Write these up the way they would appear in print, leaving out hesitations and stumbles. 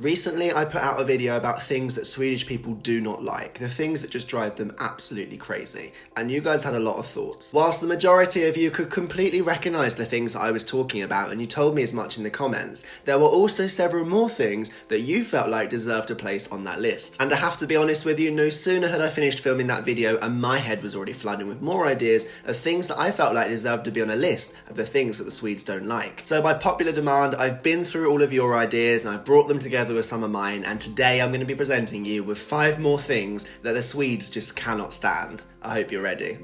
Recently, I put out a video about things that Swedish people do not like, the things that just drive them absolutely crazy, and you guys had a lot of thoughts. Whilst the majority of you could completely recognise the things that I was talking about, and you told me as much in the comments, there were also several more things that you felt like deserved a place on that list. And I have to be honest with you, no sooner had I finished filming that video and my head was already flooding with more ideas of things that I felt like deserved to be on a list of the things that the Swedes don't like. So by popular demand, I've been through all of your ideas and I've brought them together with some of mine, and today I'm going to be presenting you with 5 more things that the Swedes just cannot stand. I hope you're ready.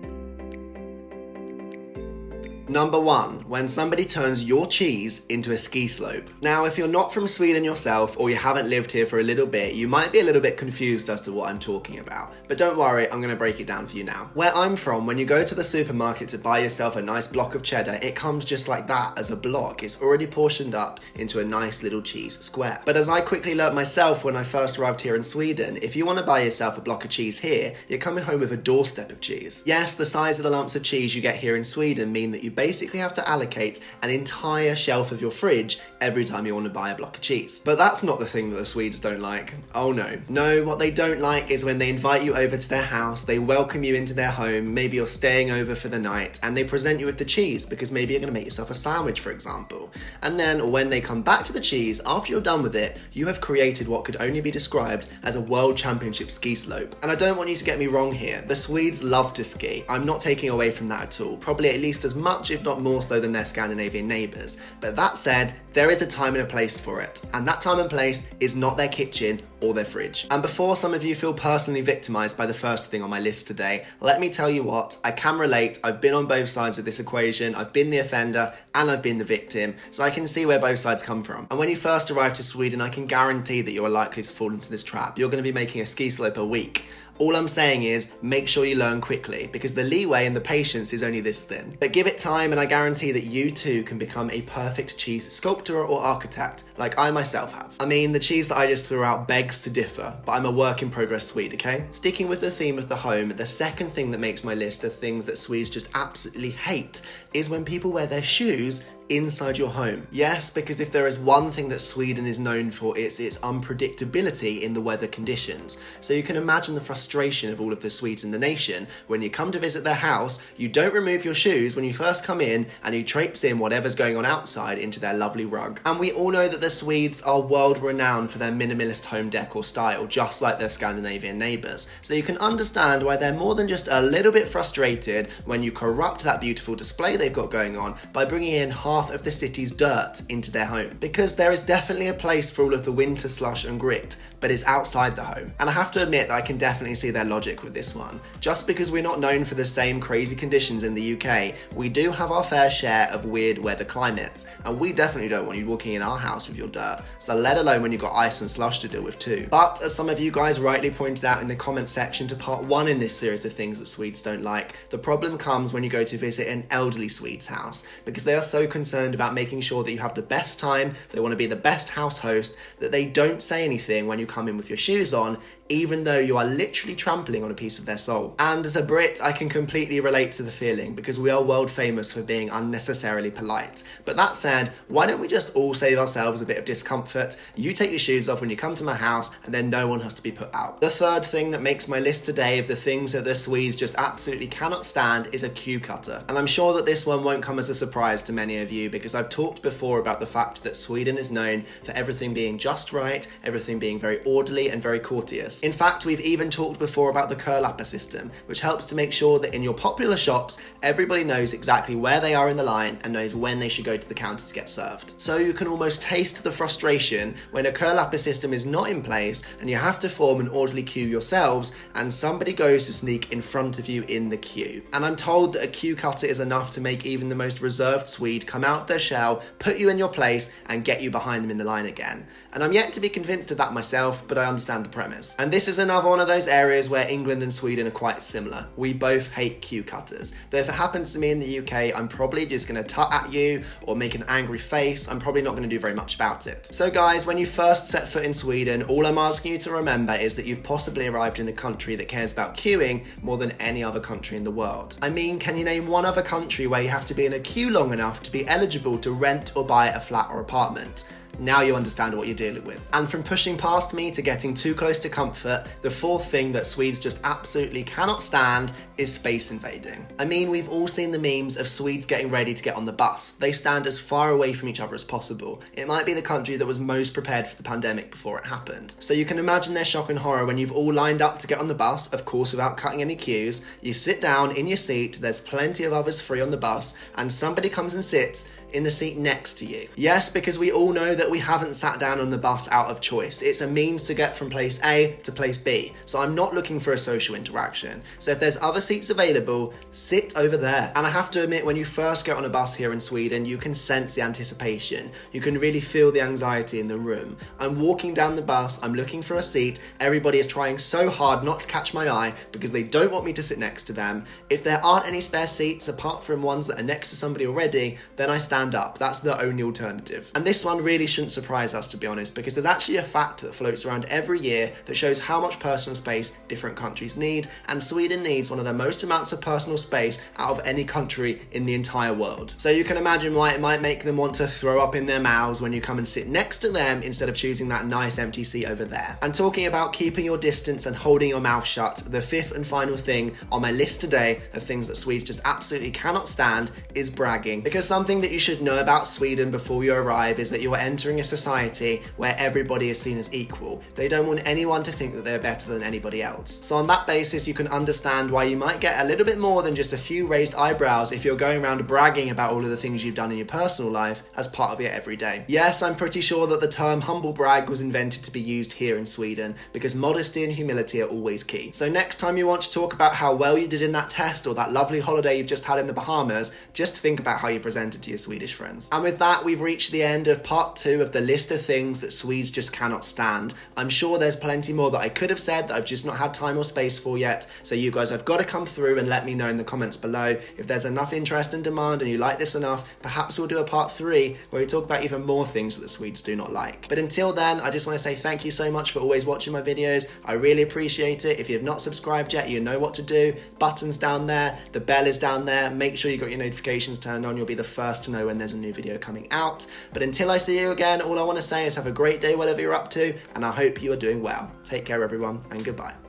Number 1, when somebody turns your cheese into a ski slope. Now, if you're not from Sweden yourself or you haven't lived here for a little bit, you might be a little bit confused as to what I'm talking about. But don't worry, I'm going to break it down for you now. Where I'm from, when you go to the supermarket to buy yourself a nice block of cheddar, it comes just like that as a block. It's already portioned up into a nice little cheese square. But as I quickly learnt myself when I first arrived here in Sweden, if you want to buy yourself a block of cheese here, you're coming home with a doorstep of cheese. Yes, the size of the lumps of cheese you get here in Sweden mean that you basically have to allocate an entire shelf of your fridge every time you want to buy a block of cheese. But that's not the thing that the Swedes don't like. Oh no. No, what they don't like is when they invite you over to their house, they welcome you into their home, maybe you're staying over for the night, and they present you with the cheese because maybe you're going to make yourself a sandwich, for example. And then when they come back to the cheese, after you're done with it, you have created what could only be described as a world championship ski slope. And I don't want you to get me wrong here. The Swedes love to ski. I'm not taking away from that at all. Probably at least as much, if not more so, than their Scandinavian neighbours. But that said, there is a time and a place for it. And that time and place is not their kitchen or their fridge. And before some of you feel personally victimised by the first thing on my list today, let me tell you what, I can relate. I've been on both sides of this equation. I've been the offender and I've been the victim, so I can see where both sides come from. And when you first arrive to Sweden, I can guarantee that you are likely to fall into this trap. You're going to be making a ski slope a week. All I'm saying is, make sure you learn quickly, because the leeway and the patience is only this thin. But give it time and I guarantee that you too can become a perfect cheese sculptor or architect, like I myself have. I mean, the cheese that I just threw out begs to differ, but I'm a work in progress Swede, okay? Sticking with the theme of the home, the second thing that makes my list of things that Swedes just absolutely hate is when people wear their shoes inside your home. Yes, because if there is one thing that Sweden is known for, it's its unpredictability in the weather conditions. So you can imagine the frustration of all of the Swedes in the nation when you come to visit their house, you don't remove your shoes when you first come in, and you traipse in whatever's going on outside into their lovely rug. And we all know that the Swedes are world renowned for their minimalist home decor style, just like their Scandinavian neighbours. So you can understand why they're more than just a little bit frustrated when you corrupt that beautiful display they've got going on by bringing in half of the city's dirt into their home. Because there is definitely a place for all of the winter slush and grit, but it's outside the home. And I have to admit that I can definitely see their logic with this one. Just because we're not known for the same crazy conditions in the UK, we do have our fair share of weird weather climates, and we definitely don't want you walking in our house with your dirt, so let alone when you've got ice and slush to deal with too. But as some of you guys rightly pointed out in the comment section to part 1 in this series of things that Swedes don't like, the problem comes when you go to visit an elderly Swede's house, because they are so concerned about making sure that you have the best time, they want to be the best house host, that they don't say anything when you come in with your shoes on, even though you are literally trampling on a piece of their soul. And as a Brit, I can completely relate to the feeling, because we are world famous for being unnecessarily polite. But that said, why don't we just all save ourselves a bit of discomfort? You take your shoes off when you come to my house, and then no one has to be put out. The third thing that makes my list today of the things that the Swedes just absolutely cannot stand is a queue cutter. And I'm sure that this one won't come as a surprise to many of you, because I've talked before about the fact that Sweden is known for everything being just right, everything being very orderly and very courteous. In fact, we've even talked before about the curlapper system, which helps to make sure that in your popular shops, everybody knows exactly where they are in the line and knows when they should go to the counter to get served. So you can almost taste the frustration when a curlapper system is not in place and you have to form an orderly queue yourselves, and somebody goes to sneak in front of you in the queue. And I'm told that a queue cutter is enough to make even the most reserved Swede come out of their shell, put you in your place, and get you behind them in the line again. And I'm yet to be convinced of that myself, but I understand the premise. And this is another one of those areas where England and Sweden are quite similar. We both hate queue cutters. Though if it happens to me in the UK, I'm probably just going to tut at you or make an angry face. I'm probably not going to do very much about it. So guys, when you first set foot in Sweden, all I'm asking you to remember is that you've possibly arrived in a country that cares about queuing more than any other country in the world. I mean, can you name one other country where you have to be in a queue long enough to be eligible to rent or buy a flat or apartment? now you understand what you're dealing with. And from pushing past me to getting too close to comfort, the fourth thing that Swedes just absolutely cannot stand is space invading. I mean, we've all seen the memes of Swedes getting ready to get on the bus. They stand as far away from each other as possible. It might be the country that was most prepared for the pandemic before it happened. So you can imagine their shock and horror when you've all lined up to get on the bus, of course without cutting any queues. You sit down in your seat, there's plenty of others free on the bus, and somebody comes and sits in the seat next to you. Yes, because we all know that we haven't sat down on the bus out of choice. It's a means to get from place A to place B. So I'm not looking for a social interaction. So if there's other seats available, sit over there. And I have to admit, when you first get on a bus here in Sweden, you can sense the anticipation. You can really feel the anxiety in the room. I'm walking down the bus, I'm looking for a seat. Everybody is trying so hard not to catch my eye because they don't want me to sit next to them. If there aren't any spare seats apart from ones that are next to somebody already, then I stand up. That's the only alternative. And this one really shouldn't surprise us, to be honest, because there's actually a fact that floats around every year that shows how much personal space different countries need, and Sweden needs one of the most amounts of personal space out of any country in the entire world. So you can imagine why it might make them want to throw up in their mouths when you come and sit next to them instead of choosing that nice empty seat over there. And talking about keeping your distance and holding your mouth shut, the fifth and final thing on my list today of things that Swedes just absolutely cannot stand is bragging. Because something that you should know about Sweden before you arrive is that you're entering a society where everybody is seen as equal. They don't want anyone to think that they're better than anybody else. So on that basis, you can understand why you might get a little bit more than just a few raised eyebrows if you're going around bragging about all of the things you've done in your personal life as part of your everyday. Yes, I'm pretty sure that the term humble brag was invented to be used here in Sweden because modesty and humility are always key. So next time you want to talk about how well you did in that test or that lovely holiday you've just had in the Bahamas, just think about how you presented to your Swedish friends. And with that, we've reached the end of part 2 of the list of things that Swedes just cannot stand. I'm sure there's plenty more that I could have said that I've just not had time or space for yet, so you guys have got to come through and let me know in the comments below. If there's enough interest and demand and you like this enough, perhaps we'll do a part 3 where we talk about even more things that the Swedes do not like. But until then, I just want to say thank you so much for always watching my videos. I really appreciate it. If you have not subscribed yet, you know what to do. Buttons down there, the bell is down there. Make sure you got your notifications turned on. You'll be the first to know when there's a new video coming out. But until I see you again, all I want to say is have a great day whatever you're up to, and I hope you are doing well. Take care everyone, and goodbye.